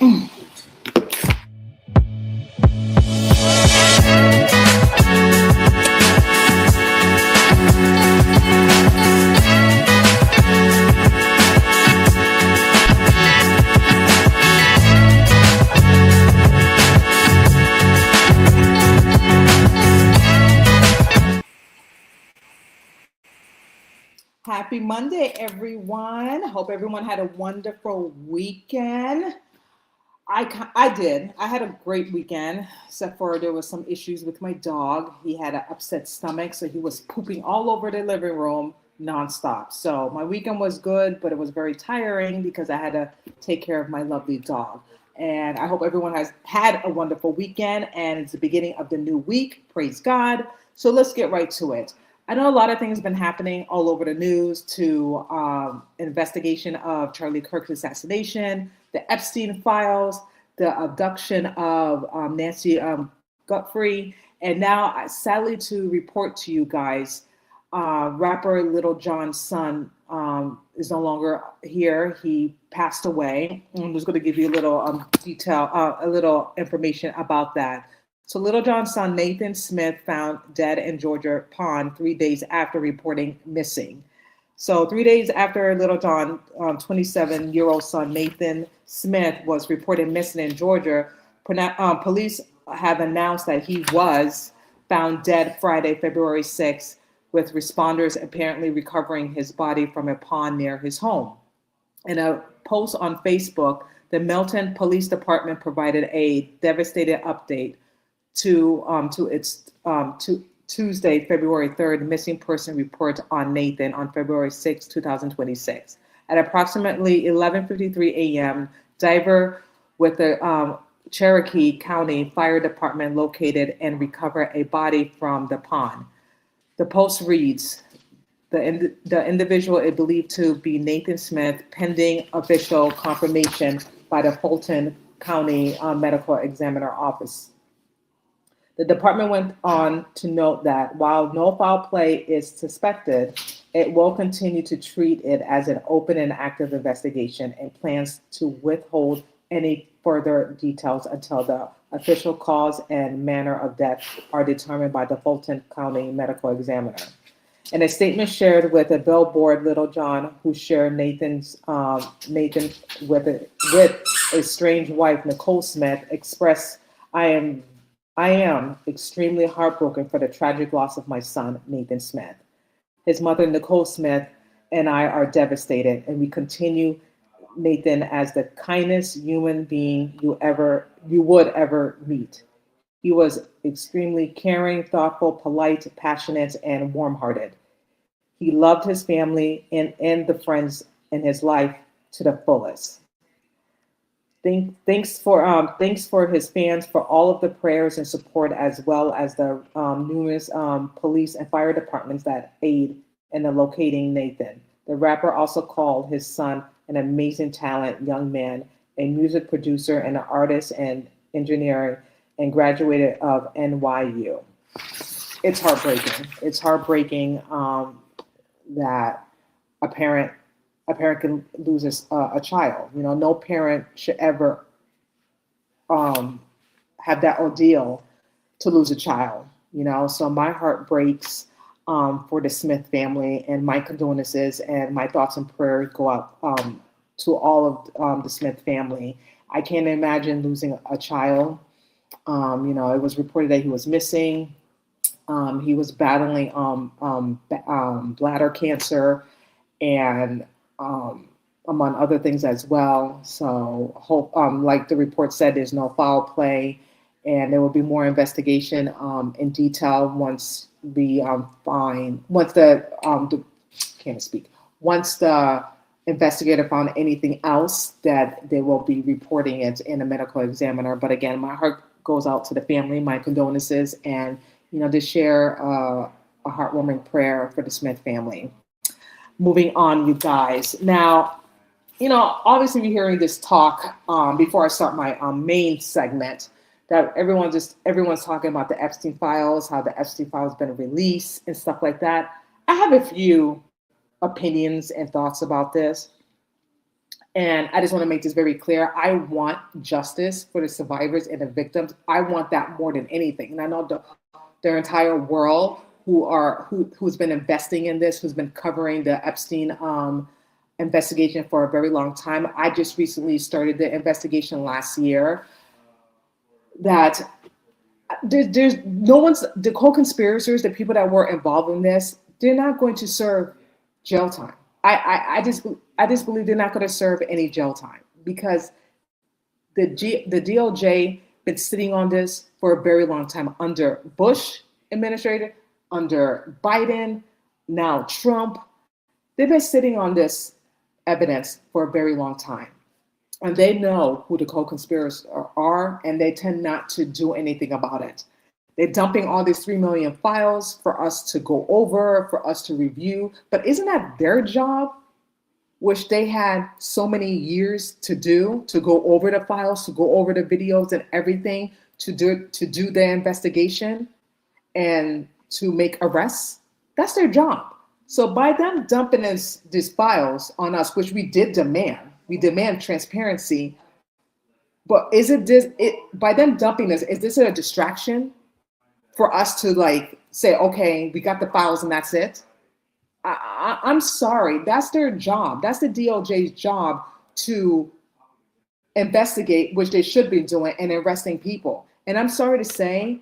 Happy Monday, everyone. Hope everyone had a wonderful weekend. I did. I had a great weekend, except for there was some issues with my dog. He had an upset stomach, so he was pooping all over the living room nonstop. So my weekend was good, but it was very tiring because I had to take care of my lovely dog. And I hope everyone has had a wonderful weekend, and it's the beginning of the new week. Praise God. So let's get right to it. I know a lot of things have been happening all over the news to investigation of Charlie Kirk's assassination, the Epstein files, the abduction of Nancy Guthrie, and now, sadly, to report to you guys, rapper Little John's son is no longer here. He passed away. I'm just going to give you a little a little information about that. So Little John's son, Nathan Smith, found dead in Georgia pond 3 days after reporting missing. So 3 days after Little John, 27-year-old son, Nathan Smith, was reported missing in Georgia, police have announced that he was found dead Friday, February 6th, with responders apparently recovering his body from a pond near his home. In a post on Facebook, the Milton Police Department provided a devastated update to Tuesday, February 3rd, missing person report on Nathan on February 6, 2026. At approximately 11:53 a.m., diver with the Cherokee County Fire Department located and recovered a body from the pond. The post reads, the individual is believed to be Nathan Smith, pending official confirmation by the Fulton County Medical Examiner Office. The department went on to note that while no foul play is suspected, it will continue to treat it as an open and active investigation and plans to withhold any further details until the official cause and manner of death are determined by the Fulton County Medical Examiner. In a statement shared with a Billboard, Little John, who shared Nathan with a strange wife, Nicole Smith, expressed, I am extremely heartbroken for the tragic loss of my son, Nathan Smith. His mother, Nicole Smith, and I are devastated, and we continue Nathan as the kindest human being you would ever meet. He was extremely caring, thoughtful, polite, passionate, and warm-hearted. He loved his family and the friends in his life to the fullest. Thanks for his fans for all of the prayers and support, as well as the numerous police and fire departments that aid in the locating Nathan. The rapper also called his son an amazing talent, young man, a music producer and an artist and engineer, and graduated of NYU. It's heartbreaking. It's heartbreaking that a parent can lose a child. You know, no parent should ever have that ordeal to lose a child. You know, so my heart breaks for the Smith family, and my condolences and my thoughts and prayers go out to all of the Smith family. I can't imagine losing a child. You know, it was reported that he was missing. He was battling bladder cancer and among other things as well. So hope, like the report said, there's no foul play, and there will be more investigation in detail once we once the investigator found anything else, that they will be reporting it in a medical examiner. But again, my heart goes out to the family, my condolences, and to share a heartwarming prayer for the Smith family. Moving on, you guys. Now, obviously we're hearing this talk before I start my main segment, that everyone's talking about the Epstein files, how the Epstein files been released and stuff like that. I have a few opinions and thoughts about this. And I just want to make this very clear. I want justice for the survivors and the victims. I want that more than anything. And I know their entire world who's been investing in this, who's been covering the Epstein investigation for a very long time. I just recently started the investigation last year. That there's no one's, the co-conspirators, the people that were involved in this, they're not going to serve jail time. I just believe they're not going to serve any jail time because the DOJ been sitting on this for a very long time under Bush administration, under Biden, now Trump. They've been sitting on this evidence for a very long time. And they know who the co-conspirators are, and they tend not to do anything about it. They're dumping all these 3 million files for us to go over, for us to review. But isn't that their job, which they had so many years to do, to go over the files, to go over the videos and everything, to do their investigation and to make arrests? That's their job. So by them dumping these files on us, which we did demand, we demand transparency, but by them dumping this, is this a distraction for us to like say, okay, we got the files and that's it? I'm sorry, that's their job. That's the DOJ's job to investigate, which they should be doing, and arresting people. And I'm sorry to say,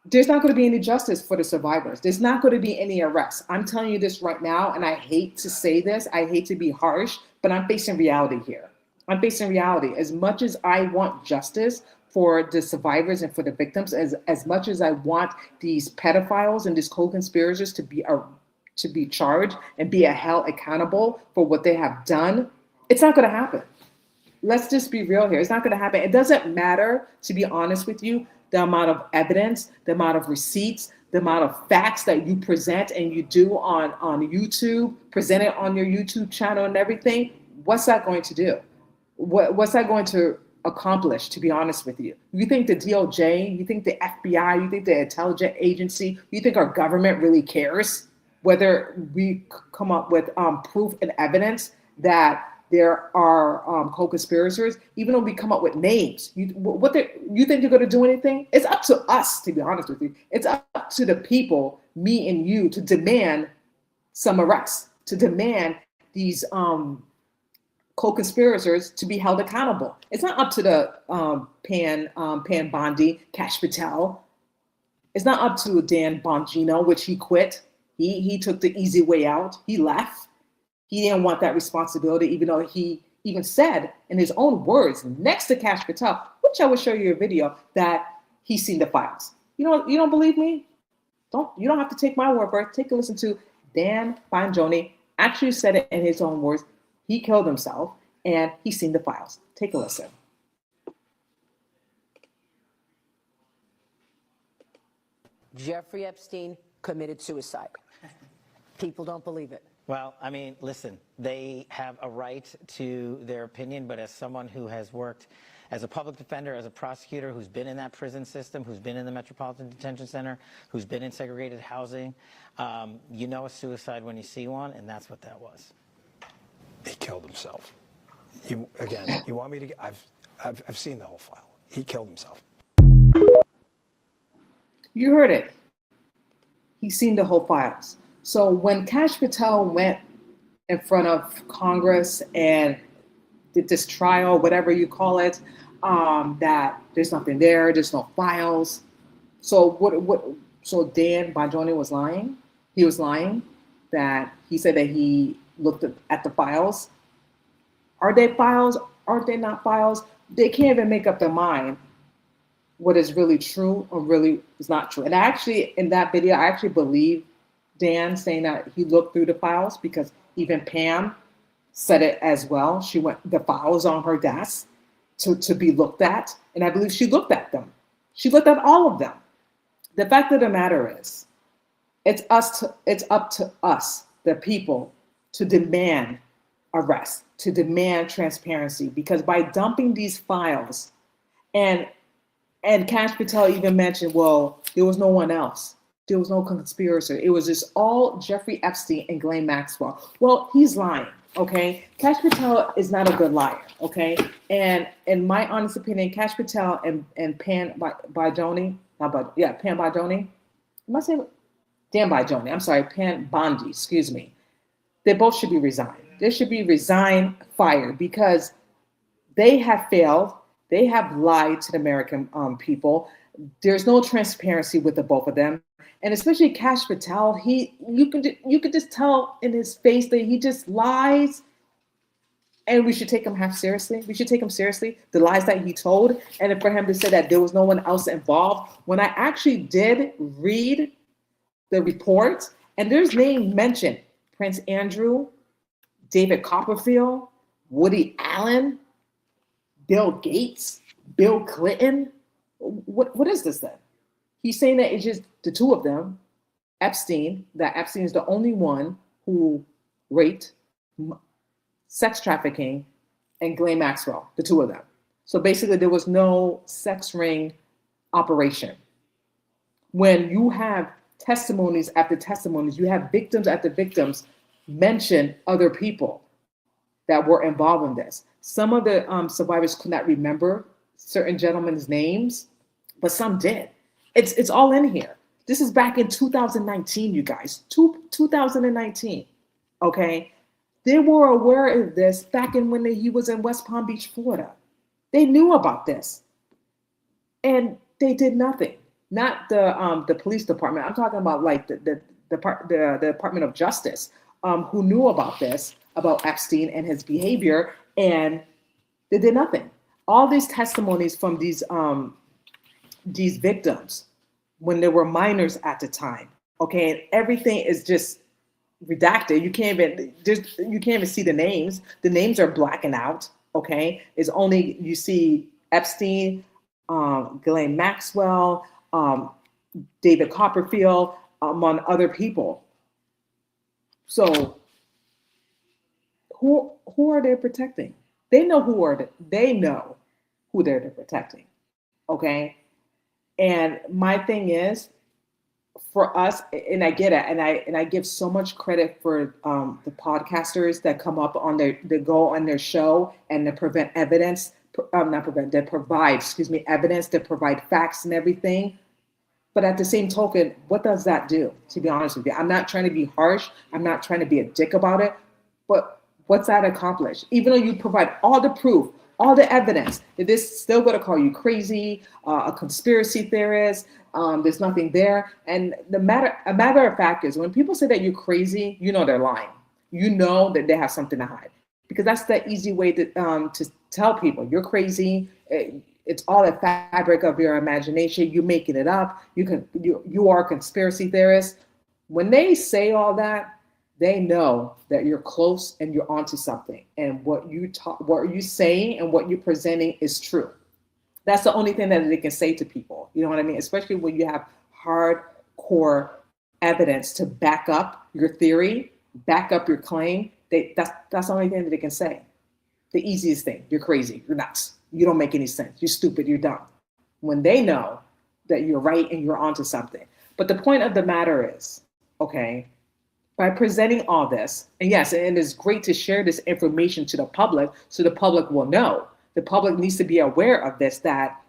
there's not going to be any justice for the survivors. There's not going to be any arrests. I'm telling you this right now, and I hate to say this, I hate to be harsh, but I'm facing reality here. I'm facing reality. As much as I want justice for the survivors and for the victims, as much as I want these pedophiles and these co-conspirators to be charged and be held accountable for what they have done, it's not going to happen. Let's just be real here. It's not going to happen. It doesn't matter, to be honest with you, the amount of evidence, the amount of receipts, the amount of facts that you present and you do on YouTube, present it on your YouTube channel and everything. What's that going to do? What's that going to accomplish, to be honest with you? You think the DOJ, you think the FBI, you think the intelligence agency, you think our government really cares whether we come up with proof and evidence that there are co-conspirators, even though we come up with names? You think you're going to do anything? It's up to us, to be honest with you. It's up to the people, me and you, to demand some arrests, to demand these co-conspirators to be held accountable. It's not up to the Pan Bondi, Kash Patel. It's not up to Dan Bongino, which he quit. He took the easy way out. He left. He didn't want that responsibility, even though he even said in his own words next to Kash Patel, which I will show you a video, that he's seen the files. You don't believe me? You don't have to take my word for it. Take a listen to Dan Bongino actually said it in his own words. He killed himself and he's seen the files. Take a listen. Jeffrey Epstein committed suicide. People don't believe it. Well, I mean, listen, they have a right to their opinion, but as someone who has worked as a public defender, as a prosecutor, who's been in that prison system, who's been in the Metropolitan Detention Center, who's been in segregated housing, you know a suicide when you see one, and that's what that was. He killed himself. You want me to get, I've seen the whole file. He killed himself. You heard it. He's seen the whole files. So when Kash Patel went in front of Congress and did this trial, whatever you call it, that there's nothing there's no files. So so Dan Bongino was lying. He was lying that he said that he looked at the files. Are they files? Aren't they not files? They can't even make up their mind what is really true or really is not true. And actually, in that video, I actually believe Dan saying that he looked through the files, because even Pam said it as well. She went, the files on her desk to be looked at. And I believe she looked at them. She looked at all of them. The fact of the matter is, it's up to us, the people, to demand arrest, to demand transparency, because by dumping these files, and Kash Patel even mentioned, well, there was no one else. There was no conspiracy. It was just all Jeffrey Epstein and Ghislaine Maxwell. Well, he's lying. Okay, Kash Patel is not a good liar. Okay, and in my honest opinion, Kash Patel and Pan Bajoni, Pan Bajoni. Am I saying Dan Bajoni? I'm sorry, Pan Bondi. Excuse me. They both should be resigned. They should be resigned, fired, because they have failed. They have lied to the American people. There's no transparency with the both of them, and especially Kash Patel. You could just tell in his face that he just lies, and we should take him half seriously. We should take him seriously. The lies that he told, and for him to say that there was no one else involved. When I actually did read the report, and there's names mentioned: Prince Andrew, David Copperfield, Woody Allen, Bill Gates, Bill Clinton. What is this then? He's saying that it's just the two of them, Epstein, that Epstein is the only one who raped, sex trafficking, and Ghislaine Maxwell, the two of them. So basically there was no sex ring operation. When you have testimonies after testimonies, you have victims after victims mention other people that were involved in this. Some of the survivors could not remember certain gentlemen's names, but some did. It's all in here. This is back in 2019, you guys, 2019, okay? They were aware of this back in when he was in West Palm Beach, Florida. They knew about this, and they did nothing. Not the police department. I'm talking about like the Department of Justice, who knew about this, about Epstein and his behavior, and they did nothing. All these testimonies from these victims when they were minors at the time, okay, and everything is just redacted. You can't even see the names. The names are blacking out, okay? It's only, you see Epstein, Ghislaine Maxwell, David Copperfield, among other people. So who are they protecting? They know they know who they're protecting, okay? And my thing is, for us, and I get it, and I give so much credit for the podcasters that come up on that go on their show and that provide evidence, evidence, that provide facts and everything. But at the same token, what does that do? To be honest with you, I'm not trying to be harsh. I'm not trying to be a dick about it. But what's that accomplish? Even though you provide all the proof, all the evidence, that this still going to call you crazy, a conspiracy theorist. There's nothing there. And a matter of fact is, when people say that you're crazy, you know they're lying. You know that they have something to hide, because that's the easy way to tell people you're crazy. It's all a fabric of your imagination. You're making it up. You are a conspiracy theorist. When they say all that, they know that you're close and you're onto something. And what you're saying and what you're presenting is true. That's the only thing that they can say to people. You know what I mean? Especially when you have hardcore evidence to back up your theory, back up your claim. That's the only thing that they can say. The easiest thing: you're crazy, you're nuts, you don't make any sense, you're stupid, you're dumb. When they know that you're right and you're onto something. But the point of the matter is, okay, by presenting all this, and yes, and it's great to share this information to the public so the public will know. The public needs to be aware of this, that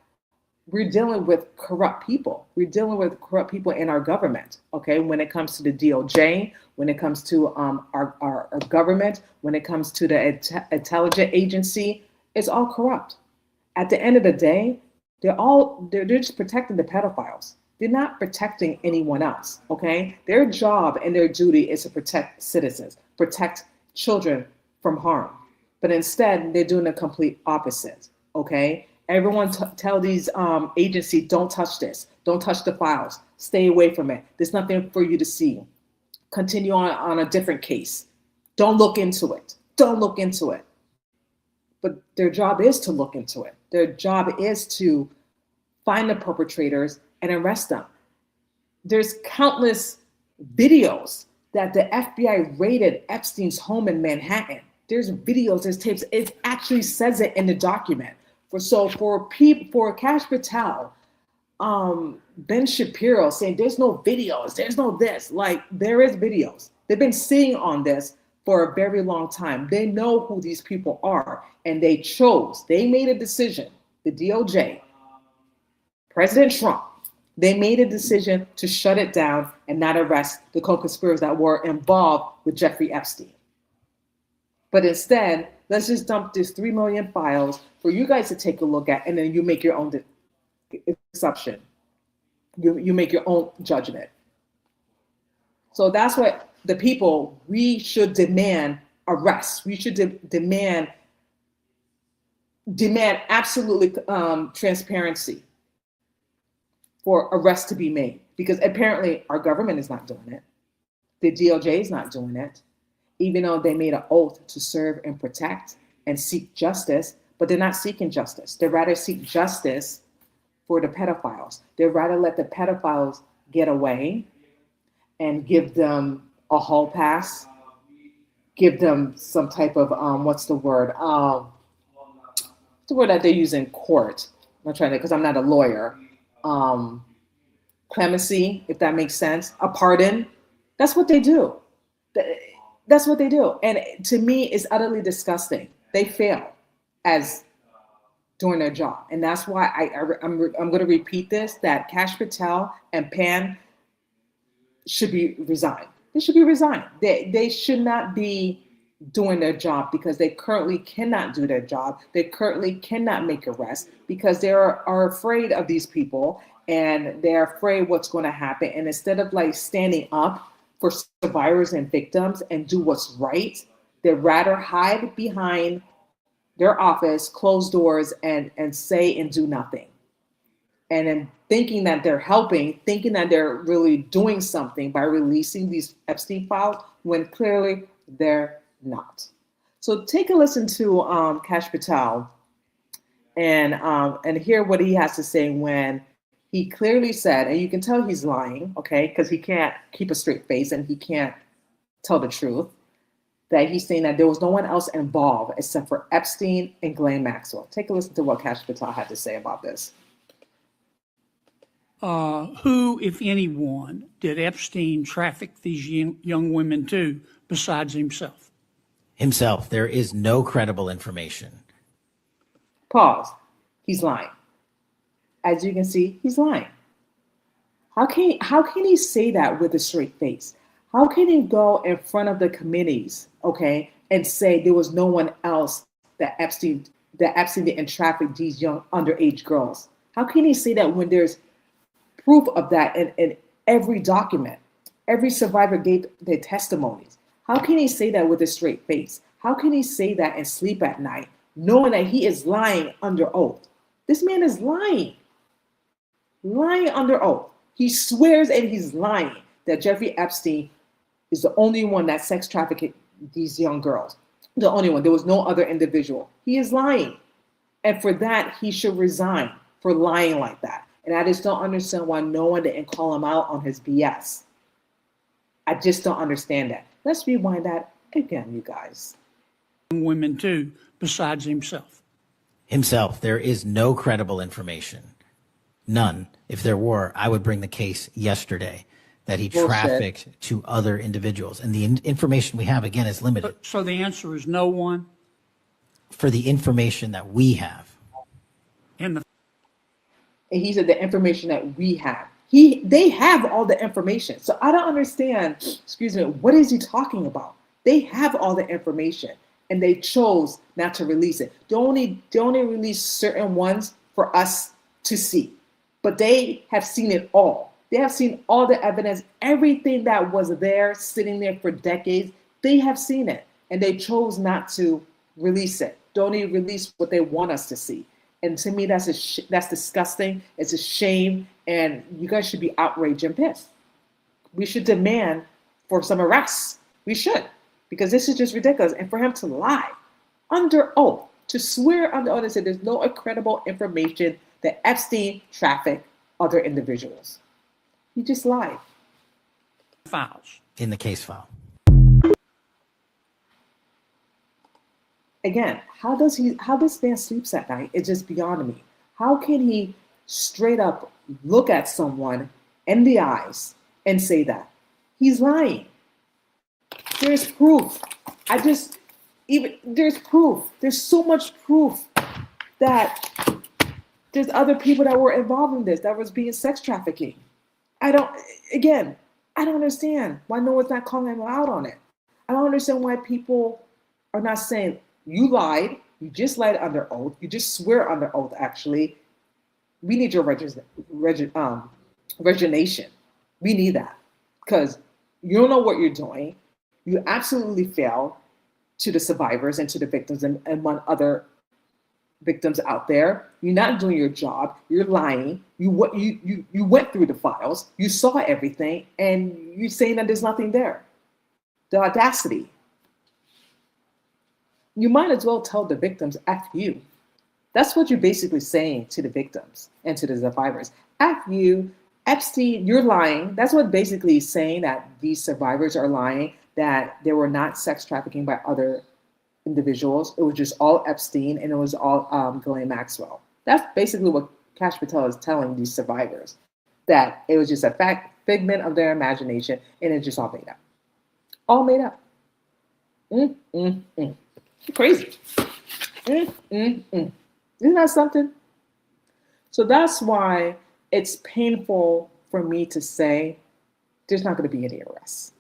we're dealing with corrupt people. We're dealing with corrupt people in our government, okay? When it comes to the DOJ, when it comes to our government, when it comes to the intelligence agency, it's all corrupt. At the end of the day, they're just protecting the pedophiles. They're not protecting anyone else, okay? Their job and their duty is to protect citizens, protect children from harm. But instead, they're doing the complete opposite, okay? Everyone tell these agencies, don't touch this. Don't touch the files. Stay away from it. There's nothing for you to see. Continue on a different case. Don't look into it. Don't look into it. But their job is to look into it. Their job is to find the perpetrators and arrest them. There's countless videos that the FBI raided Epstein's home in Manhattan. There's videos, there's tapes. It actually says it in the document. For Kash Patel, Ben Shapiro saying there's no videos, there's no this. Like, there is videos. They've been sitting on this for a very long time. They know who these people are, and they made a decision, the DOJ, President Trump, they made a decision to shut it down and not arrest the co-conspirators that were involved with Jeffrey Epstein. But instead, let's just dump this 3 million files for you guys to take a look at, and then you make your own exception. You make your own judgment. So that's what the people, we should demand arrests. We should demand absolutely transparency for arrests to be made, because apparently our government is not doing it. The DOJ is not doing it, even though they made an oath to serve and protect and seek justice, but they're not seeking justice. They'd rather seek justice for the pedophiles. They'd rather let the pedophiles get away and give them a hall pass, give them some type of, what's the word? The word that they use in court. I'm not trying to, because I'm not a lawyer. Clemency, if that makes sense, a pardon. That's what they do. That's what they do. And to me, it's utterly disgusting. They fail as doing their job. And that's why I'm going to repeat this, that Kash Patel and Pan should be resigned. They should be resigned. They should not be doing their job, because they currently cannot do their job. They currently cannot make arrests because they are afraid of these people, and they're afraid what's going to happen. And instead of like standing up for survivors and victims and do what's right, they'd rather hide behind their office, close doors, and say and do nothing. And then thinking that they're helping, thinking that they're really doing something by releasing these Epstein files, when clearly they're not. So take a listen to Kash Patel and hear what he has to say when he clearly said, and you can tell he's lying, okay, because he can't keep a straight face and he can't tell the truth, that he's saying that there was no one else involved except for Epstein and Ghislaine Maxwell. Take a listen to what Kash Patel had to say about this. Who, if anyone, did Epstein traffic these young women to besides himself? Himself. There is no credible information. Pause. He's lying. As you can see, he's lying. How can he say that with a straight face? How can he go in front of the committees, okay, and say there was no one else that Epstein didn't traffic these young underage girls? How can he say that when there's proof of that in every document? Every survivor gave their testimonies. How can he say that with a straight face? How can he say that and sleep at night, knowing that he is lying under oath? This man is lying under oath. He swears and he's lying that Jeffrey Epstein is the only one that sex trafficked these young girls. The only one. There was no other individual. He is lying. And for that, he should resign for lying like that. And I just don't understand why no one didn't call him out on his BS. I just don't understand that. Let's rewind that again, you guys. Women too, besides himself. Himself. There is no credible information. None. If there were, I would bring the case yesterday that he trafficked to other individuals. And the information we have, again, is limited. So the answer is no one? For the information that we have. And he said the information that we have. They have all the information. So I don't understand, excuse me, what is he talking about? They have all the information and they chose not to release it. They only release certain ones for us to see, but they have seen it all. They have seen all the evidence, everything that was there, sitting there for decades. They have seen it and they chose not to release it. They only release what they want us to see. And to me, that's disgusting. It's a shame. And you guys should be outraged and pissed. We should demand for some arrests. We should, because this is just ridiculous. And for him to lie under oath, to swear under oath and say there's no credible information that Epstein trafficked other individuals. He just lied. Files. In the case file. Again, how this man sleeps at night is just beyond me. How can he straight up look at someone in the eyes and say that? He's lying. There's proof. I just, even, there's proof. There's so much proof that there's other people that were involved in this, that was being sex trafficking. Again, I don't understand why no one's not calling them out on it. I don't understand why people are not saying, you lied, you just lied under oath, you just swear under oath, actually. We need your resignation. We need that because you don't know what you're doing. You absolutely fail to the survivors and to the victims and one other victims out there. You're not doing your job. You're lying. You went through the files. You saw everything, and you're saying that there's nothing there. The audacity. You might as well tell the victims, F you. That's what you're basically saying to the victims and to the survivors. F you, Epstein, you're lying. That's what basically is saying, that these survivors are lying, that they were not sex trafficking by other individuals. It was just all Epstein, and it was all Ghislaine Maxwell. That's basically what Kash Patel is telling these survivors, that it was just a figment of their imagination, and it's just all made up. All made up. Crazy. Isn't that something? So that's why it's painful for me to say there's not going to be any arrests.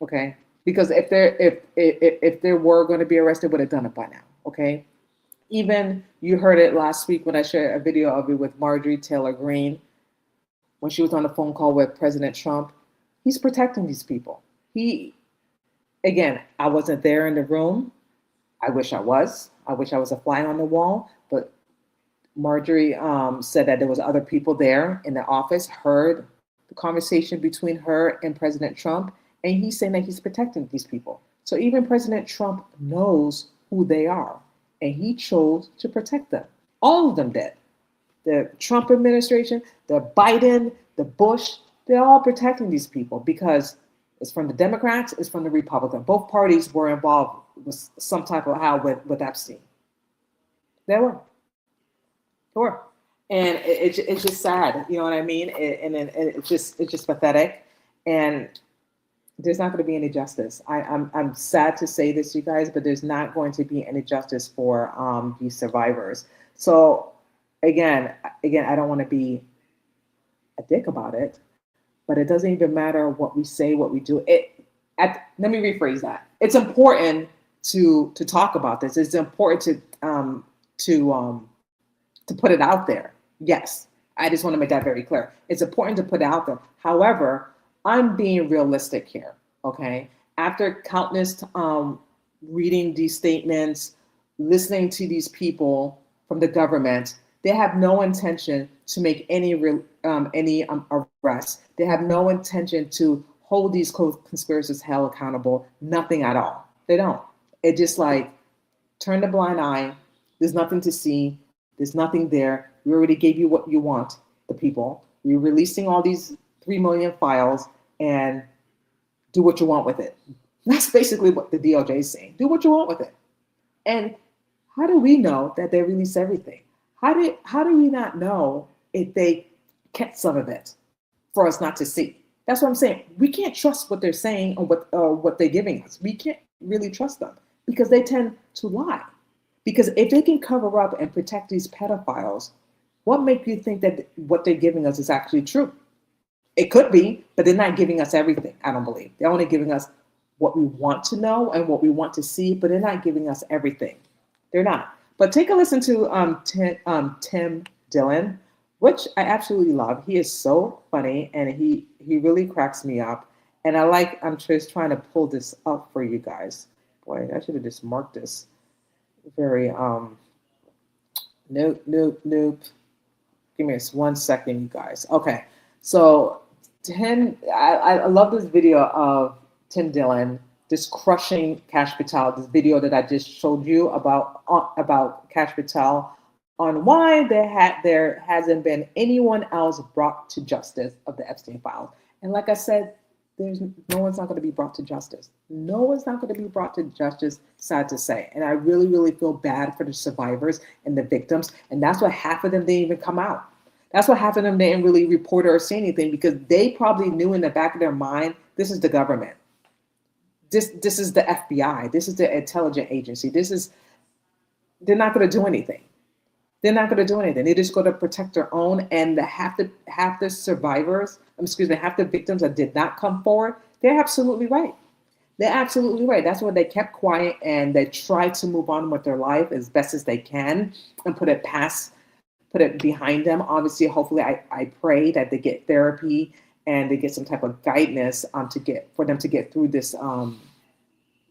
Okay? Because if there were going to be arrested, would have done it by now. Okay? Even you heard it last week when I shared a video of it with Marjorie Taylor Greene when she was on the phone call with President Trump. He's protecting these people. Again, I wasn't there in the room. I wish I was. I wish I was a fly on the wall. But Marjorie said that there was other people there in the office, heard the conversation between her and President Trump, and he's saying that he's protecting these people. So even President Trump knows who they are, and he chose to protect them. All of them did. The Trump administration, the Biden, the Bush, they're all protecting these people because it's from the Democrats, it's from the Republicans. Both parties were involved with some type of how with Epstein. They were. And it's just sad, you know what I mean? And it's just pathetic. And there's not going to be any justice. I'm sad to say this, you guys, but there's not going to be any justice for these survivors. So again, I don't want to be a dick about it, but it doesn't even matter what we say, what we do. Let me rephrase that. It's important to talk about this. It's important to put it out there. Yes, I just want to make that very clear. It's important to put it out there. However, I'm being realistic here, okay? After countless reading these statements, listening to these people from the government, they have no intention to make any arrests. They have no intention to hold these conspirators held accountable. Nothing at all. They don't. It just like turn the blind eye. There's nothing to see. There's nothing there. We already gave you what you want, the people. We're releasing all these 3 million files and do what you want with it. That's basically what the DOJ is saying. Do what you want with it. And how do we know that they release everything? How do we not know if they kept some of it for us not to see? That's what I'm saying. We can't trust what they're saying or what they're giving us. We can't really trust them because they tend to lie. Because if they can cover up and protect these pedophiles, what makes you think that what they're giving us is actually true? It could be, but they're not giving us everything, I don't believe. They're only giving us what we want to know and what we want to see, but they're not giving us everything. They're not. But take a listen to Tim Dillon, which I absolutely love. He is so funny, and he really cracks me up. And I'm just trying to pull this up for you guys. Boy, I should have just marked this. Very, nope. Give me 1 second, you guys. Okay, so I love this video of Tim Dillon just crushing Kash Patel. This video that I just showed you about Kash Patel on why there hasn't been anyone else brought to justice of the Epstein files. And like I said, no one's not going to be brought to justice. No one's not going to be brought to justice, sad to say. And I really, really feel bad for the survivors and the victims. And that's why half of them didn't even come out. That's why half of them didn't really report or say anything, because they probably knew in the back of their mind, this is the government. this is the FBI. This is the intelligence agency. They're not going to do anything. They're not going to do anything. They're just going to protect their own. And half the survivors, half the victims that did not come forward, they're absolutely right. They're absolutely right. That's why they kept quiet and they tried to move on with their life as best as they can and put it behind them. Obviously, hopefully, I pray that they get therapy and they get some type of guidance for them to get through this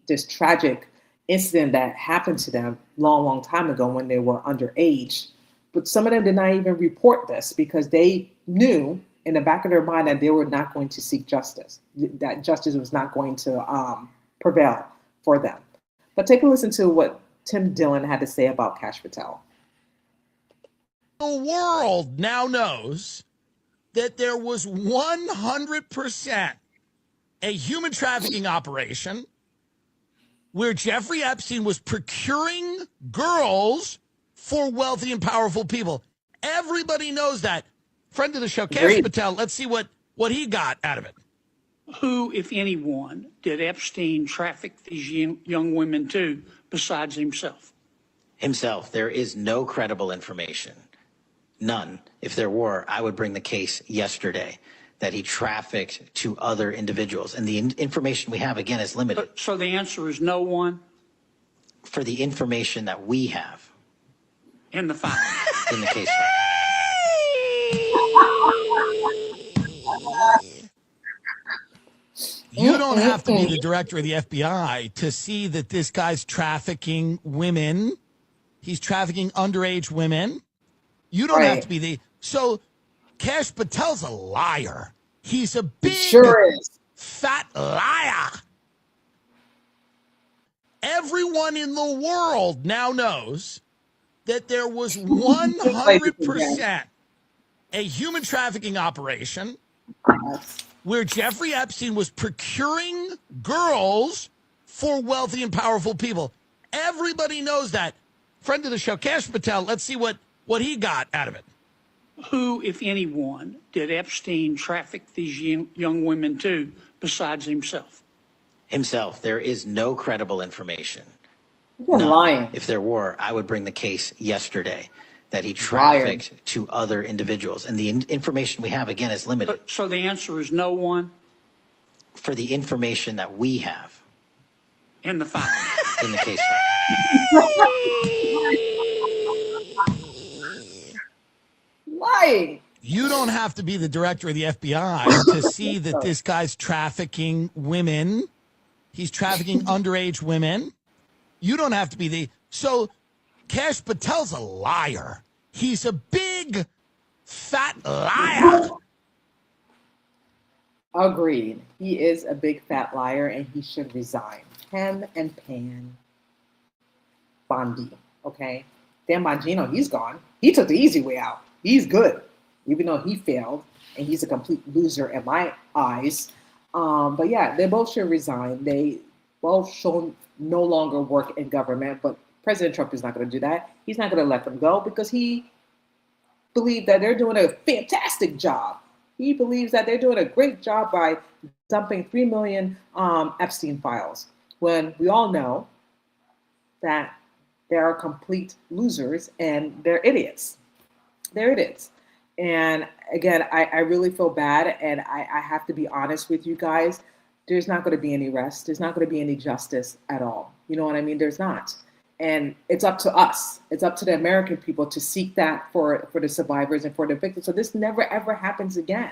this tragic incident that happened to them long time ago when they were underage. But some of them did not even report this because they knew in the back of their mind that they were not going to seek justice, that justice was not going to prevail for them. But take a listen to what Tim Dillon had to say about Kash Patel. The world now knows that there was 100% a human trafficking operation where Jeffrey Epstein was procuring girls for wealthy and powerful people. Everybody knows that. Friend of the show, Kash Patel, let's see what he got out of it. Who, if anyone, did Epstein traffic these young women to besides himself? Himself. There is no credible information. None. If there were, I would bring the case yesterday that he trafficked to other individuals. And the information we have, again, is limited. So the answer is no one? For the information that we have. In the file? In the case. You don't have to be the director of the FBI to see that this guy's trafficking women. He's trafficking underage women. You don't have to be so Kash Patel's a liar. He's a big, fat liar. Everyone in the world now knows that there was 100% a human trafficking operation where Jeffrey Epstein was procuring girls for wealthy and powerful people. Everybody knows that. Friend of the show, Kash Patel, let's see what he got out of it. Who, if anyone, did Epstein traffic these young women to besides himself? Himself. There is no credible information. You're lying. If there were, I would bring the case yesterday that he trafficked to other individuals. And the information we have, again, is limited. So the answer is no one? For the information that we have. In the file? In the case. Lying. You don't have to be the director of the FBI to see that this guy's trafficking women. He's trafficking underage women. You don't have to be so Kash Patel's a liar. He's a big, fat liar. Agreed. He is a big fat liar and he should resign. Him and Pan Bondi. Okay? Dan Bongino, he's gone. He took the easy way out. He's good, even though he failed, and he's a complete loser in my eyes. But yeah, they both should resign. They both should no longer work in government, but President Trump is not going to do that. He's not going to let them go because he believes that they're doing a fantastic job. He believes that they're doing a great job by dumping 3 million Epstein files, when we all know that they are complete losers and they're idiots. They're idiots. And again, I really feel bad, and I have to be honest with you guys. There's not going to be any rest. There's not going to be any justice at all. You know what I mean? There's not. And it's up to us. It's up to the American people to seek that for the survivors and for the victims. So this never, ever happens again.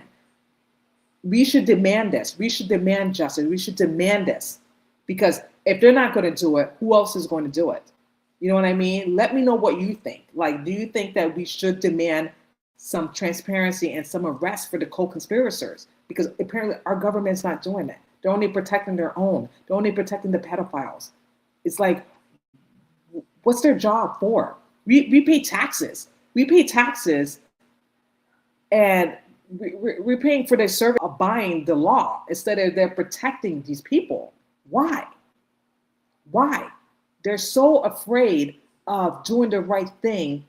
We should demand this. We should demand justice. We should demand this. Because if they're not going to do it, who else is going to do it? You know what I mean? Let me know what you think. Like, do you think that we should demand some transparency and some arrest for the co-conspirators? Because apparently our government's not doing that. They're only protecting their own. They're only protecting the pedophiles. It's like, what's their job for? We pay taxes. We pay taxes, and we're paying for their service of buying the law instead of they're protecting these people. Why? Why? They're so afraid of doing the right thing,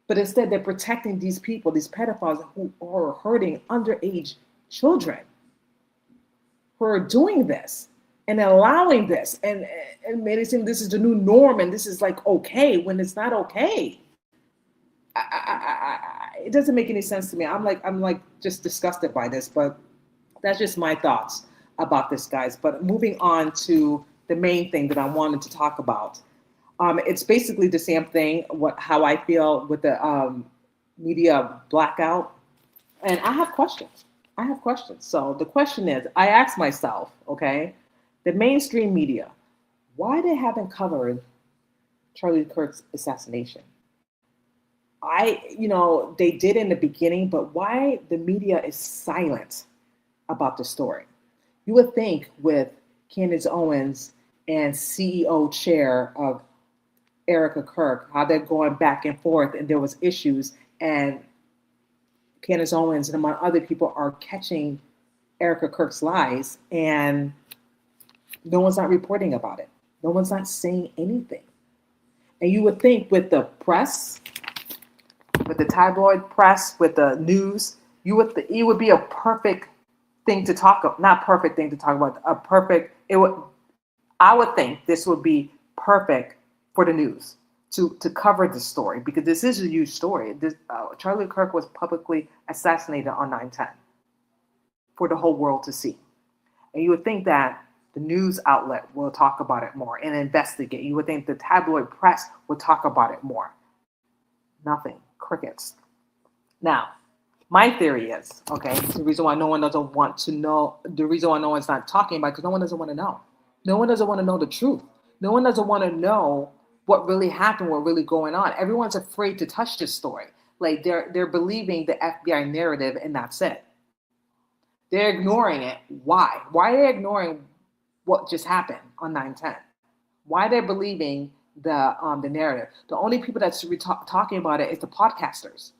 but instead they're protecting these people, these pedophiles who are hurting underage children, who are doing this. and allowing this and made it seem this is the new norm and this is like okay when it's not okay. It doesn't make any sense to me. I'm like just disgusted by this, but that's just my thoughts about this, guys. But moving on to the main thing that I wanted to talk about. It's basically the same thing, how I feel with the media blackout. And I have questions. So the question is, I asked myself, okay, the mainstream media, why they haven't covered Charlie Kirk's assassination? They did in the beginning, but why the media is silent about the story? You would think with Candace Owens and CEO chair of Erica Kirk, how they're going back and forth and there was issues and Candace Owens and among other people are catching Erica Kirk's lies and no one's not reporting about it. No one's not saying anything. And you would think with the press, with the tabloid press, with the news, it would be a perfect thing to talk about. Not perfect thing to talk about. I would think this would be perfect for the news to cover the story because this is a huge story. Charlie Kirk was publicly assassinated on 9/10 for the whole world to see. And you would think that the news outlet will talk about it more and investigate. You would think the tabloid press would talk about it more. Nothing. Crickets. Now, my theory is, okay, the reason why no one doesn't want to know, the reason why no one's not talking about it, because no one doesn't want to know. No one doesn't want to know the truth. No one doesn't want to know what really happened, what really going on. Everyone's afraid to touch this story. Like they're believing the FBI narrative and that's it. They're ignoring it. Why? Why are they ignoring what just happened on 9/10? Why they're believing the narrative? The only people that's talking about it is the podcasters.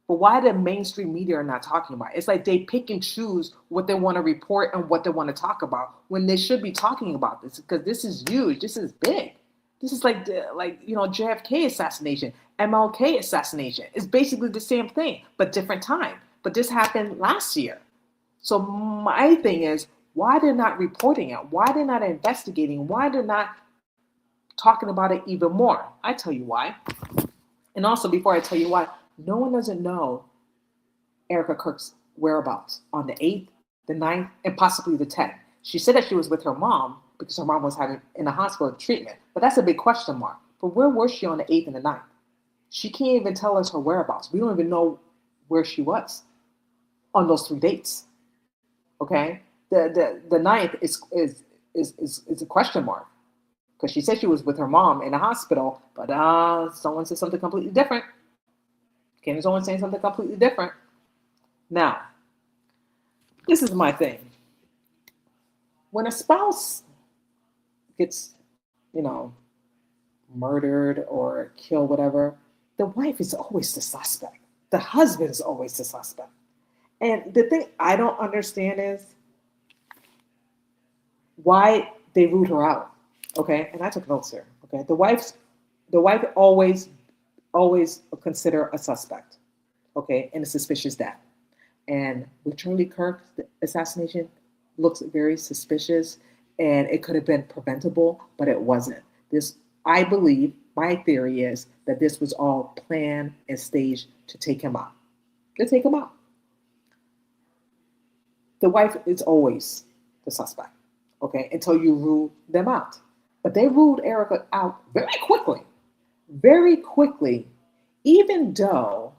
But why the mainstream media are not talking about it? It's like they pick and choose what they want to report and what they want to talk about when they should be talking about this because this is huge. This is big. This is like JFK assassination, MLK assassination. It's basically the same thing, but different time. But this happened last year. So my thing is, why they're not reporting it? Why they're not investigating? Why they're not talking about it even more? I tell you why. And also, before I tell you why, no one doesn't know Erica Kirk's whereabouts on the 8th, the 9th, and possibly the 10th. She said that she was with her mom because her mom was in a hospital treatment. But that's a big question mark. But where was she on the 8th and the 9th? She can't even tell us her whereabouts. We don't even know where she was on those 3 dates. Okay? The 9th is a question mark. Because she said she was with her mom in a hospital, but someone said something completely different. Candace Owens saying something completely different. Now, this is my thing. When a spouse gets, murdered or killed, whatever, the wife is always the suspect. The husband is always the suspect. And the thing I don't understand is why they ruled her out. Okay, and I took notes here. Okay, the wife always consider a suspect. Okay, and a suspicious death. And with Charlie Kirk, the assassination looks very suspicious, and it could have been preventable, but it wasn't. I believe, my theory is that this was all planned and staged to take him out. To take him out. The wife is always the suspect. Okay, until you rule them out. But they ruled Erica out very quickly, even though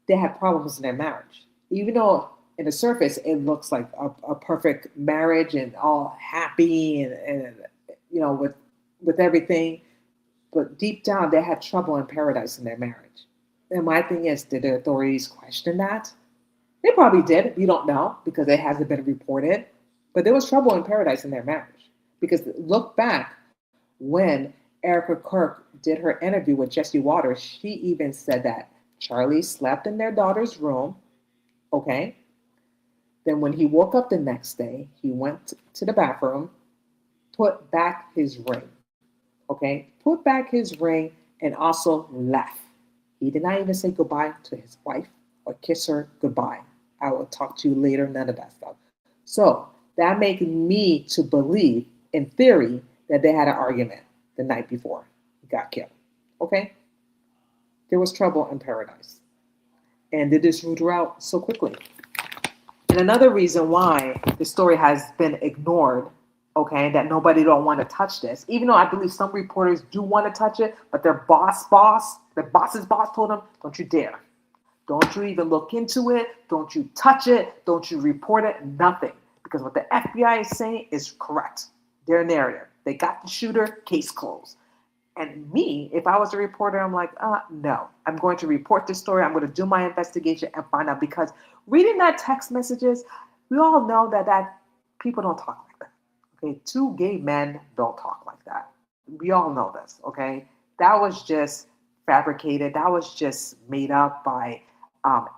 they had problems in their marriage. Even though in the surface it looks like a perfect marriage and all happy and with everything, but deep down they had trouble in paradise in their marriage. And my thing is, did the authorities question that? They probably did. We don't know because it hasn't been reported. But there was trouble in paradise in their marriage. Because look back, when Erica Kirk did her interview with Jesse Waters, she even said that Charlie slept in their daughter's room, okay? Then when he woke up the next day, he went to the bathroom, put back his ring, okay? Put back his ring and also left. He did not even say goodbye to his wife or kiss her goodbye. I will talk to you later, none of that stuff. So that makes me to believe in theory, that they had an argument the night before he got killed. Okay? There was trouble in paradise. And they just ruled her out so quickly. And another reason why the story has been ignored, okay, that nobody don't want to touch this, even though I believe some reporters do want to touch it, but their boss's boss told them, don't you dare. Don't you even look into it. Don't you touch it. Don't you report it. Nothing. Because what the FBI is saying is correct. Their narrative. They got the shooter, case closed. And me, if I was a reporter, I'm like, no. I'm going to report this story. I'm going to do my investigation and find out. Because reading that text messages, we all know that people don't talk like that. Okay, two gay men don't talk like that. We all know this, okay? That was just fabricated. That was just made up by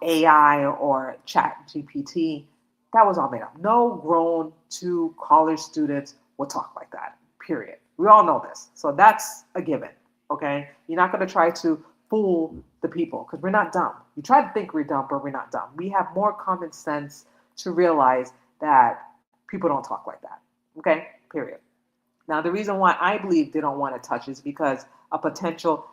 AI or Chat GPT. That was all made up. No grown two college students will talk like that, period. We all know this. So that's a given, okay? You're not going to try to fool the people because we're not dumb. You try to think we're dumb, but we're not dumb. We have more common sense to realize that people don't talk like that, okay? Period. Now, the reason why I believe they don't want to touch is because a potential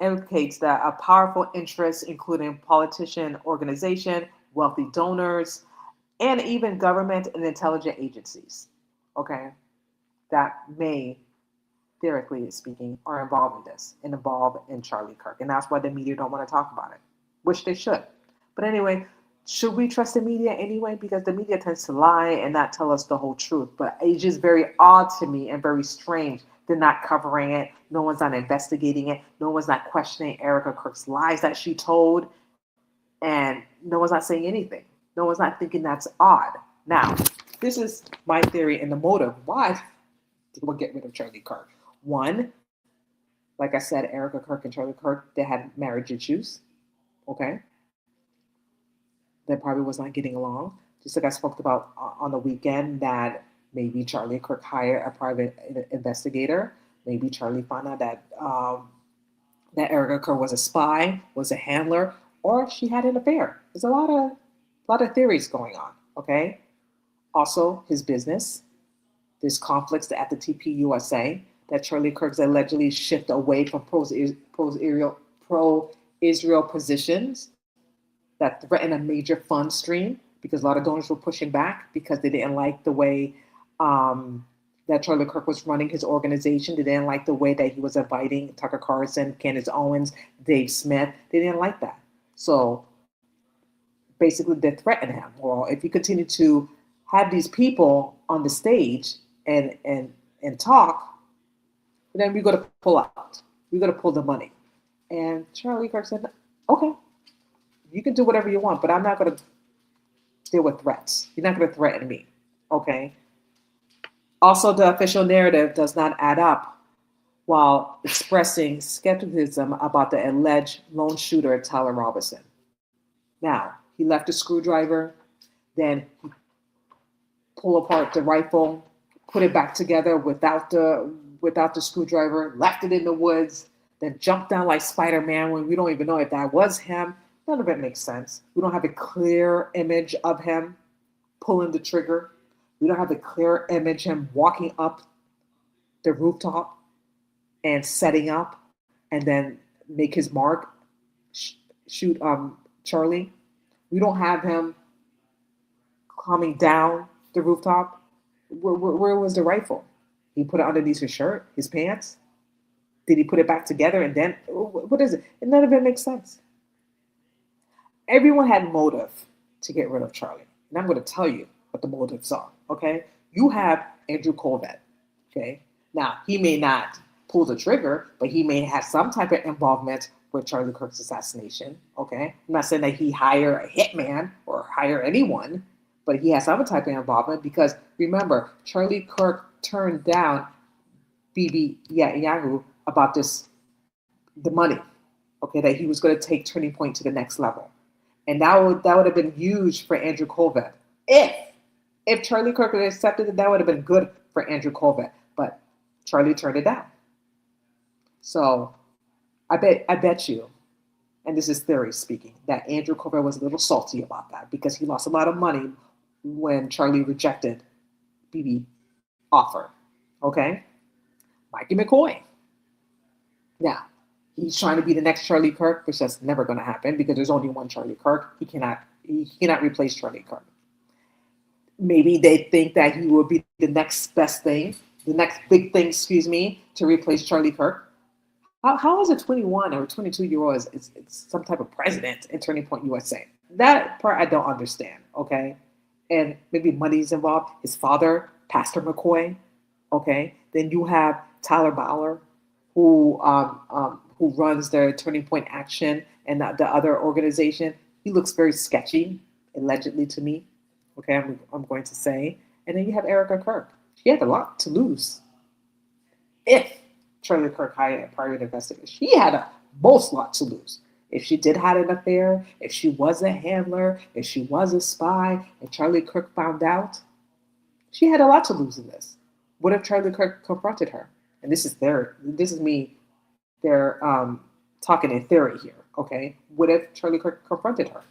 implicates that a powerful interest, including politician organization, wealthy donors, and even government and intelligence agencies, okay, that may, theoretically speaking, are involved in this and involved in Charlie Kirk. And that's why the media don't want to talk about it, which they should. But anyway, should we trust the media anyway? Because the media tends to lie and not tell us the whole truth. But it's just very odd to me and very strange. They're not covering it. No one's not investigating it. No one's not questioning Erica Kirk's lies that she told. And no one's not saying anything. No one's not thinking that's odd. Now, this is my theory and the motive why we'll get rid of Charlie Kirk. One, like I said, Erica Kirk and Charlie Kirk, they had marriage issues. Okay? They probably was not getting along. Just like I spoke about on the weekend, that maybe Charlie Kirk hired a private investigator. Maybe Charlie found out that that Erica Kirk was a spy, was a handler, or she had an affair. There's a lot of theories going on. Okay. Also, his business. There's conflicts at the TPUSA that Charlie Kirk's allegedly shift away from pro-Israel positions that threatened a major fund stream, because a lot of donors were pushing back because they didn't like the way that Charlie Kirk was running his organization. They didn't like the way that he was inviting Tucker Carlson, Candace Owens, Dave Smith. They didn't like that. So basically, they threatened him. Well, if you continue to have these people on the stage and talk, then we're going to pull out. We're going to pull the money. And Charlie Kirk said, okay, you can do whatever you want, but I'm not going to deal with threats. You're not going to threaten me, okay? Also, the official narrative does not add up while expressing skepticism about the alleged lone shooter, Tyler Robinson. Now, he left a screwdriver, then he pulled apart the rifle, put it back together without the screwdriver, left it in the woods, then jumped down like Spider-Man when we don't even know if that was him. None of it makes sense. We don't have a clear image of him pulling the trigger. We don't have a clear image of him walking up the rooftop and setting up and then make his mark, shoot Charlie. We don't have him coming down the rooftop. Where was the rifle? He put it underneath his shirt, his pants? Did he put it back together and then, what is it? And none of it makes sense. Everyone had motive to get rid of Charlie. And I'm going to tell you what the motives are, okay? You have Andrew Colvett, okay? Now, he may not pull the trigger, but he may have some type of involvement with Charlie Kirk's assassination, okay? I'm not saying that he hire a hitman or hire anyone, but he has some type of involvement because, remember, Charlie Kirk turned down Bibi Netanyahu about the money, okay, that he was going to take Turning Point to the next level. And that would have been huge for Andrew Colvett. If Charlie Kirk had accepted it, that would have been good for Andrew Colvett. But Charlie turned it down. So I bet you and this is theory speaking, that Andrew Covert was a little salty about that because he lost a lot of money when Charlie rejected BB offer. Okay? Mikey McCoy. Now, he's trying to be the next Charlie Kirk, which that's never going to happen because there's only one Charlie Kirk. He cannot replace Charlie Kirk. Maybe they think that he will be the next best thing, the next big thing, to replace Charlie Kirk. How is a 21 or 22-year-old is some type of president in Turning Point USA? That part I don't understand, okay? And maybe money's involved. His father, Pastor McCoy, okay? Then you have Tyler Bauer, who runs the Turning Point Action and the other organization. He looks very sketchy, allegedly to me, okay, I'm going to say. And then you have Erica Kirk. She had a lot to lose if Charlie Kirk hired a private investigator. She had a most lot to lose. If she did have an affair, if she was a handler, if she was a spy, and Charlie Kirk found out, she had a lot to lose in this. What if Charlie Kirk confronted her? And this is me, they're talking in theory here, okay? What if Charlie Kirk confronted her?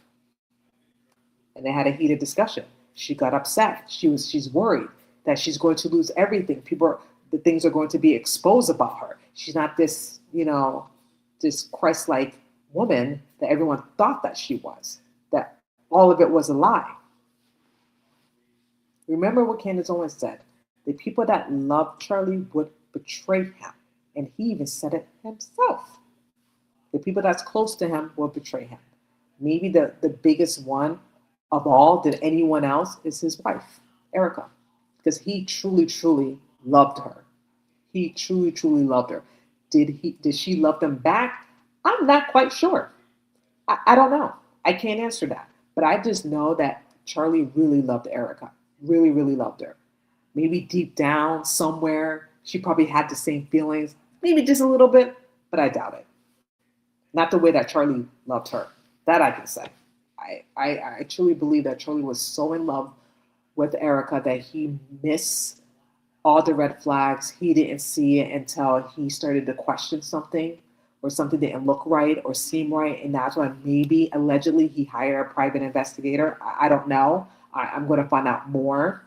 And they had a heated discussion. She got upset. She's worried that she's going to lose everything. The things are going to be exposed about her. She's not this, this Christ-like woman that everyone thought that she was, that all of it was a lie. Remember what Candace Owens said. The people that loved Charlie would betray him. And he even said it himself. The people that's close to him will betray him. Maybe the biggest one of all than anyone else is his wife, Erica. Because he truly, truly loved her. He truly, truly loved her. Did she love him back? I'm not quite sure. I don't know. I can't answer that. But I just know that Charlie really loved Erica. Really, really loved her. Maybe deep down somewhere, she probably had the same feelings. Maybe just a little bit, but I doubt it. Not the way that Charlie loved her. That I can say. I truly believe that Charlie was so in love with Erica that he missed all the red flags. He didn't see it until he started to question something or something didn't look right or seem right. And that's why maybe allegedly he hired a private investigator. I don't know. I'm going to find out more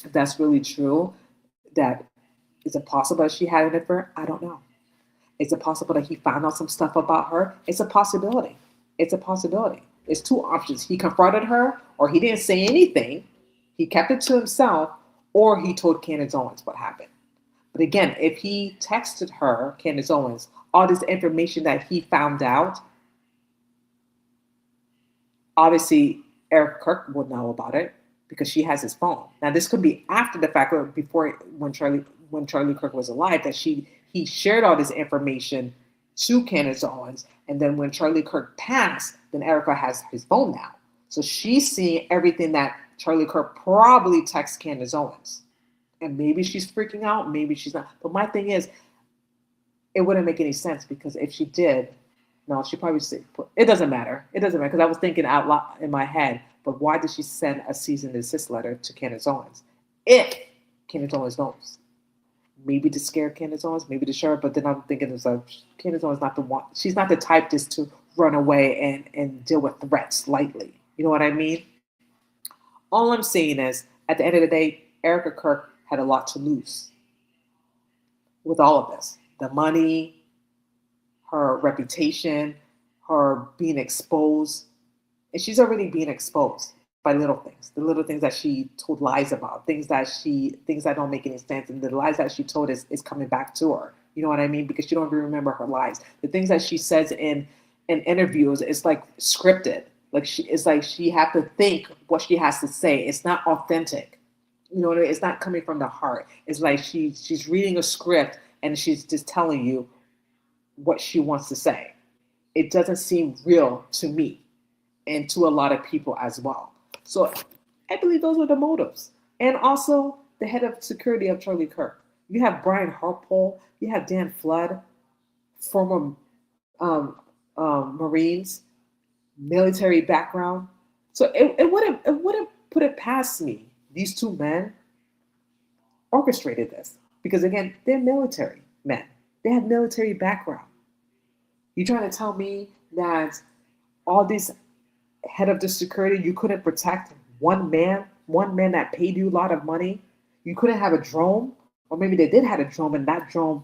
if that's really true. Is it possible that she had an affair? I don't know. Is it possible that he found out some stuff about her? It's a possibility. It's a possibility. It's two options. He confronted her, or he didn't say anything. He kept it to himself, or he told Candace Owens what happened. But again, if he texted her, Candace Owens, all this information that he found out, obviously Eric Kirk would know about it because she has his phone. Now, this could be after the fact or before, when Charlie Kirk was alive, that he shared all this information to Candace Owens. And then when Charlie Kirk passed, then Erica has his phone now. So she's seeing everything that Charlie Kirk probably texts Candace Owens. And maybe she's freaking out, maybe she's not. But my thing is, it wouldn't make any sense because if she did, no, she probably said, it doesn't matter. It doesn't matter because I was thinking out loud in my head, but why did she send a cease and desist letter to Candace Owens? If Candace Owens knows. Maybe to scare Candace Owens, maybe to show her, but then I'm thinking Candace Owens not the one. She's not the type just to run away and deal with threats lightly. You know what I mean? All I'm saying is, at the end of the day, Erica Kirk had a lot to lose with all of this. The money, her reputation, her being exposed. And she's already being exposed by little things. The little things that she told lies about, things that don't make any sense. And the lies that she told is coming back to her. You know what I mean? Because she don't even remember her lies. The things that she says in interviews, it's like scripted. It's like she have to think what she has to say. It's not authentic. You know what I mean? It's not coming from the heart. It's like she's reading a script and she's just telling you what she wants to say. It doesn't seem real to me and to a lot of people as well. So I believe those were the motives. And also the head of security of Charlie Kirk. You have Brian Harpole, you have Dan Flood, former Marines, military background. So it wouldn't put it past me. These two men orchestrated this because again, they're military men. They have military background. You trying to tell me that all these head of the security, you couldn't protect one man that paid you a lot of money? You couldn't have a drone? Or maybe they did have a drone and that drone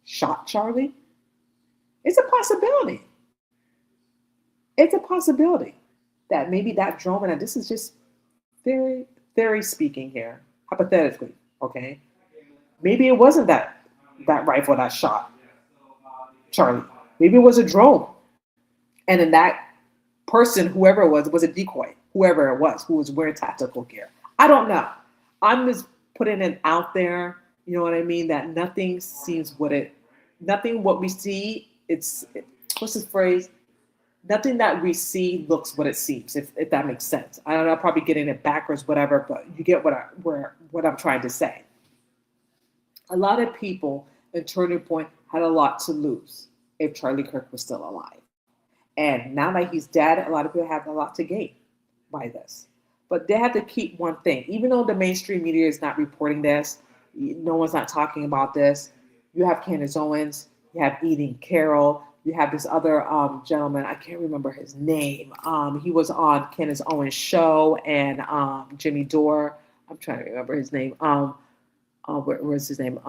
shot Charlie? It's a possibility. It's a possibility that maybe that drone, and this is just very speaking here, hypothetically, okay? Maybe it wasn't that rifle that shot Charlie. Maybe it was a drone. And then that person, whoever it was a decoy, whoever it was, who was wearing tactical gear. I don't know. I'm just putting it out there, you know what I mean? That nothing what we see, what's this phrase? Nothing that we see looks what it seems, if that makes sense. I don't know, I'm probably getting it backwards, whatever, but you get what I'm trying to say. A lot of people in Turning Point had a lot to lose if Charlie Kirk was still alive. And now that he's dead, a lot of people have a lot to gain by this. But they have to keep one thing. Even though the mainstream media is not reporting this, no one's not talking about this, you have Candace Owens, you have Edie Carroll, you have this other gentleman, I can't remember his name. He was on Candace Owens' show and Jimmy Dore. I'm trying to remember his name. Where's his name?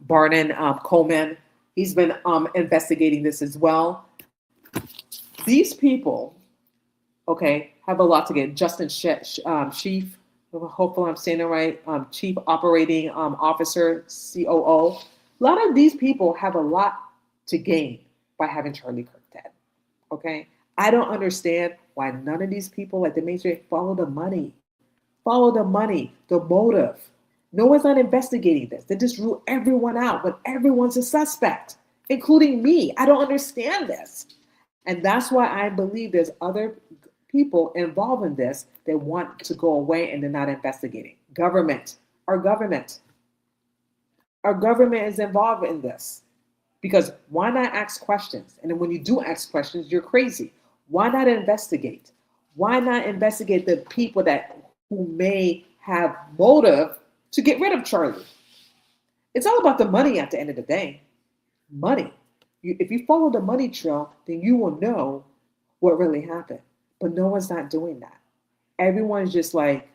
Barnon Coleman. He's been investigating this as well. These people, okay, have a lot to get. Justin Chief, hopefully I'm saying it right, Chief Operating Officer, COO. A lot of these people have a lot to gain by having Charlie Kirk dead, okay? I don't understand why none of these people, like the mainstream, follow the money, the motive. No one's not investigating this. They just rule everyone out when everyone's a suspect, including me. I don't understand this. And that's why I believe there's other people involved in this that want to go away and they're not investigating. Our government is involved in this. Because why not ask questions? And then when you do ask questions, you're crazy. Why not investigate? Why not investigate the people who may have motive to get rid of Charlie? It's all about the money at the end of the day. Money. If you follow the money trail, then you will know what really happened. But no one's not doing that. Everyone's just like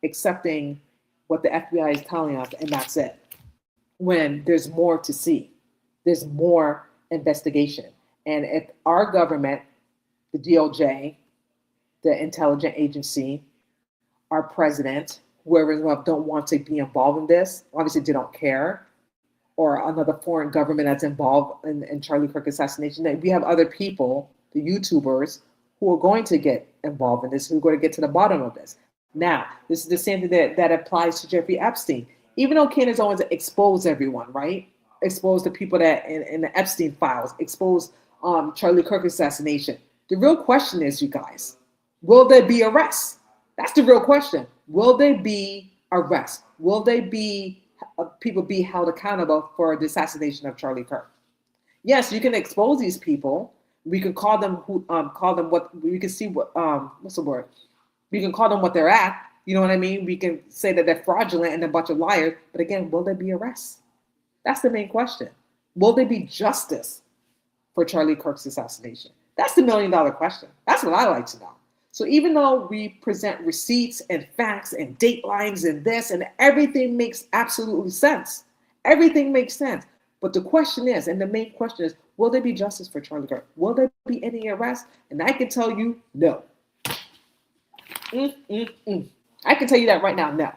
accepting what the FBI is telling us, and that's it. When there's more to see, there's more investigation. And if our government, the DOJ, the intelligence agency, our president, whoever don't want to be involved in this, obviously they don't care, or another foreign government that's involved in Charlie Kirk assassination, then we have other people, the YouTubers, who are going to get involved in this, who are going to get to the bottom of this. Now, this is the same thing that applies to Jeffrey Epstein. Even though Candace Owens exposed everyone, right? Exposed the people that in the Epstein files, exposed Charlie Kirk assassination. The real question is, you guys, will there be arrests? That's the real question. Will there be arrests? Will they be people be held accountable for the assassination of Charlie Kirk? Yes, you can expose these people. We can call them what we can see what what's the word? We can call them what they're at. You know what I mean? We can say that they're fraudulent and a bunch of liars. But again, will there be arrests? That's the main question. Will there be justice for Charlie Kirk's assassination? That's the $1 million question. That's what I like to know. So even though we present receipts and facts and datelines and this and everything makes absolutely sense. Everything makes sense. But the question is, and the main question is, will there be justice for Charlie Kirk? Will there be any arrests? And I can tell you, no. I can tell you that right now, no.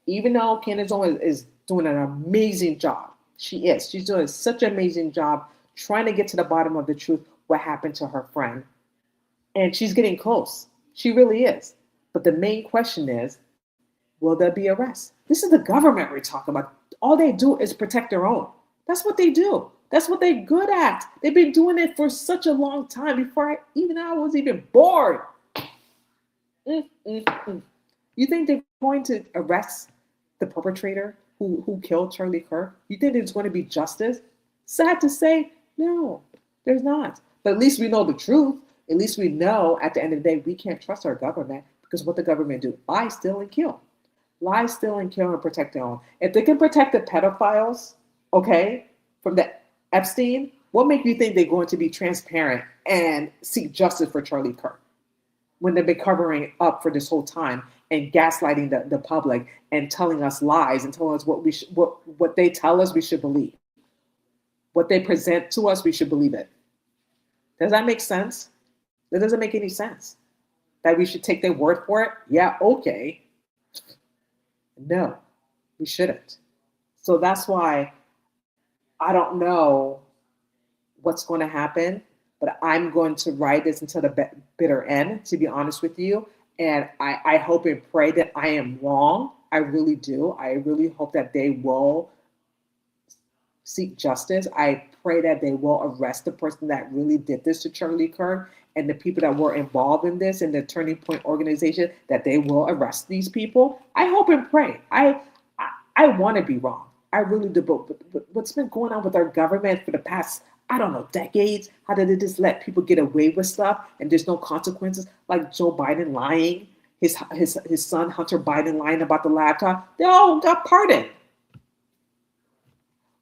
Even though Candace Owens is doing an amazing job. She is. She's doing such an amazing job trying to get to the bottom of the truth, what happened to her friend. And she's getting close. She really is. But the main question is, will there be arrests? This is the government we're talking about. All they do is protect their own. That's what they do. That's what they're good at. They've been doing it for such a long time before I was even born. You think they're going to arrest the perpetrator who killed Charlie Kirk? You think there's going to be justice? Sad to say, no, there's not. But at least we know the truth. At least we know at the end of the day, we can't trust our government because what the government do? Lie, steal, and kill. Lie, steal, and kill and protect their own. If they can protect the pedophiles, okay, from the Epstein, What makes you think they're going to be transparent and seek justice for Charlie Kirk when they've been covering up for this whole time and gaslighting the public and telling us lies and telling us what they tell us we should believe? What they present to us, we should believe it. Does that make sense? That doesn't make any sense. That we should take their word for it? Yeah, okay. No, we shouldn't. So that's why I don't know what's going to happen, but I'm going to ride this until the bitter end, to be honest with you. And I hope and pray that I am wrong. I really do. I really hope that they will seek justice. I pray that they will arrest the person that really did this to Charlie Kirk and the people that were involved in this and the Turning Point organization, that they will arrest these people. I hope and pray. I want to be wrong. I really do. But what's been going on with our government for the past, I don't know, decades? How did they just let people get away with stuff and there's no consequences? Like Joe Biden lying, his son Hunter Biden lying about the laptop. They all got pardoned.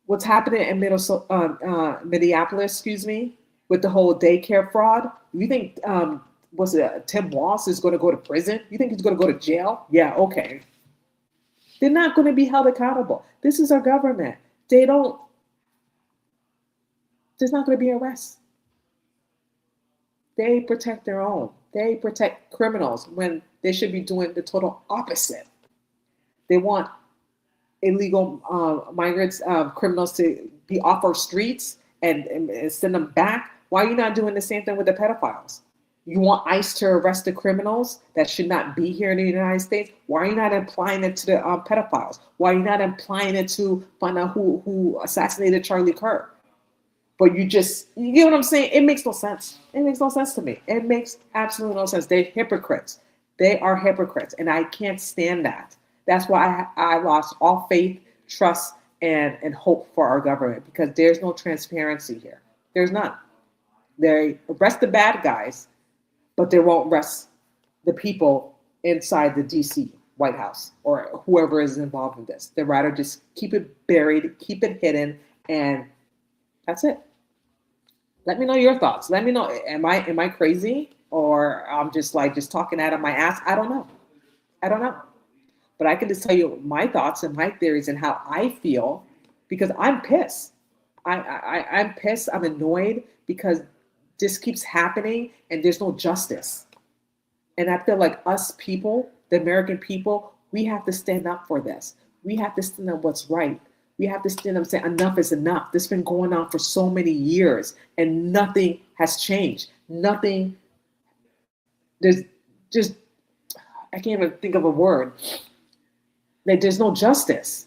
What's happening in Minneapolis, with the whole daycare fraud? You think, Tim Walz is going to go to prison? You think he's going to go to jail? Yeah, okay. They're not going to be held accountable. This is our government. There's not going to be arrests. They protect their own. They protect criminals when they should be doing the total opposite. They want illegal migrants, criminals to be off our streets and send them back. Why are you not doing the same thing with the pedophiles? You want ICE to arrest the criminals that should not be here in the United States? Why are you not applying it to the pedophiles? Why are you not applying it to find out who assassinated Charlie Kirk? But you get what I'm saying? It makes no sense. It makes no sense to me. It makes absolutely no sense. They're hypocrites. They are hypocrites, and I can't stand that. That's why I lost all faith, trust, and hope for our government, because there's no transparency here. There's none. They arrest the bad guys, but they won't arrest the people inside the DC White House or whoever is involved in this. They'd rather just keep it buried, keep it hidden, and that's it. Let me know your thoughts. Let me know, am I crazy, or I'm just talking out of my ass? I don't know. But I can just tell you my thoughts and my theories and how I feel, because I'm pissed. I'm pissed. I'm annoyed because this keeps happening and there's no justice. And I feel like us people, the American people, we have to stand up for this. We have to stand up what's right. We have to stand up and say enough is enough. This has been going on for so many years and nothing has changed. Nothing. There's just, I can't even think of a word. Like, there's no justice.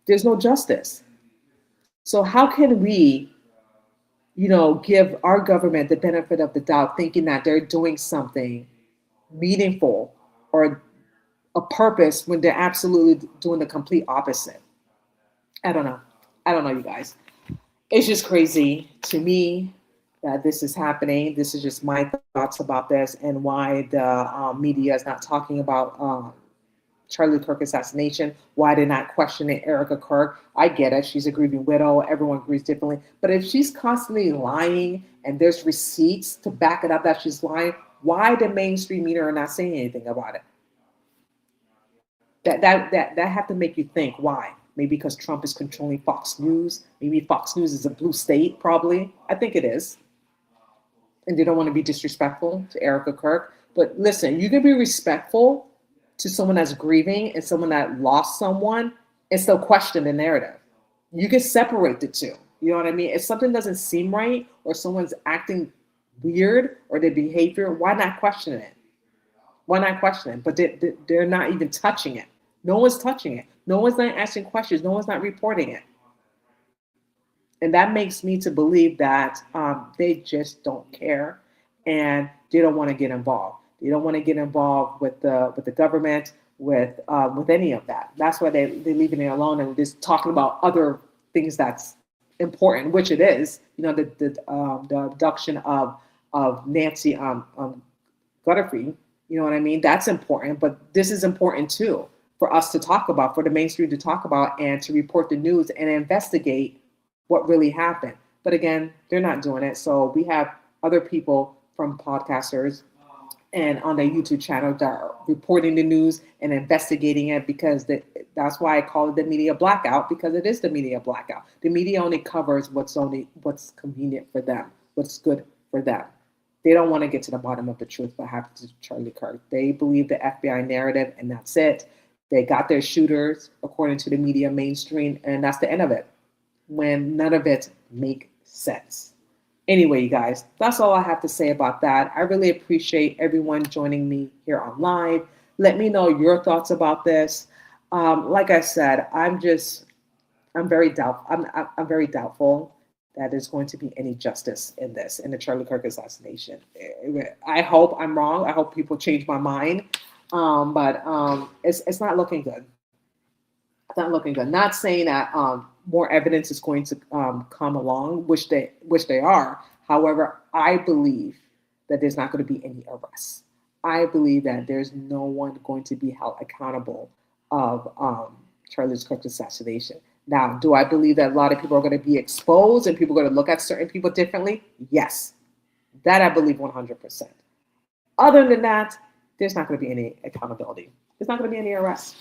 There's no justice. So how can we, give our government the benefit of the doubt, thinking that they're doing something meaningful or a purpose when they're absolutely doing the complete opposite? I don't know, you guys. It's just crazy to me that this is happening. This is just my thoughts about this and why the media is not talking about Charlie Kirk assassination, why they're not questioning Erica Kirk. I get it. She's a grieving widow. Everyone agrees differently. But if she's constantly lying and there's receipts to back it up that she's lying, why the mainstream media are not saying anything about it? That have to make you think. Why? Maybe because Trump is controlling Fox News. Maybe Fox News is a blue state, probably. I think it is. And they don't want to be disrespectful to Erica Kirk. But listen, you can be respectful to someone that's grieving and someone that lost someone and still question the narrative. You can separate the two. You know what I mean? If something doesn't seem right or someone's acting weird or their behavior, why not question it? Why not question it? But they're not even touching it. No one's touching it. No one's not asking questions. No one's not reporting it. And that makes me to believe that they just don't care and they don't want to get involved. They don't want to get involved with the government, with any of that. That's why they're leaving it alone and just talking about other things that's important, which it is. The abduction of Nancy Gutterfield. You know what I mean? That's important, but this is important too for us to talk about, for the mainstream to talk about, and to report the news and investigate what really happened. But again, they're not doing it. So we have other people from podcasters and on the YouTube channel that are reporting the news and investigating it, because that's why I call it the media blackout, because it is the media blackout. The media only covers what's convenient for them, what's good for them. They don't want to get to the bottom of the truth what happened to Charlie Kirk. They believe the FBI narrative, and that's it. They got their shooters according to the media mainstream, and that's the end of it, when none of it makes sense. Anyway, you guys, that's all I have to say about that. I really appreciate everyone joining me here on live. Let me know your thoughts about this. Like I said, I'm very doubtful that there's going to be any justice in this, in the Charlie Kirk assassination. I hope I'm wrong. I hope people change my mind. But it's not looking good. It's not looking good. Not saying that more evidence is going to come along, which they are. However, I believe that there's not going to be any arrests. I believe that there's no one going to be held accountable of Charlie Kirk's assassination. Now, do I believe that a lot of people are going to be exposed and people are going to look at certain people differently? Yes, that I believe 100%. Other than that, there's not going to be any accountability. There's not going to be any arrests.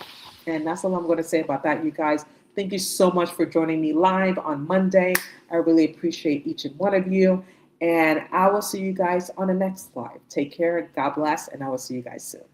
And that's all I'm going to say about that, you guys. Thank you so much for joining me live on Monday. I really appreciate each and one of you. And I will see you guys on the next live. Take care. God bless. And I will see you guys soon.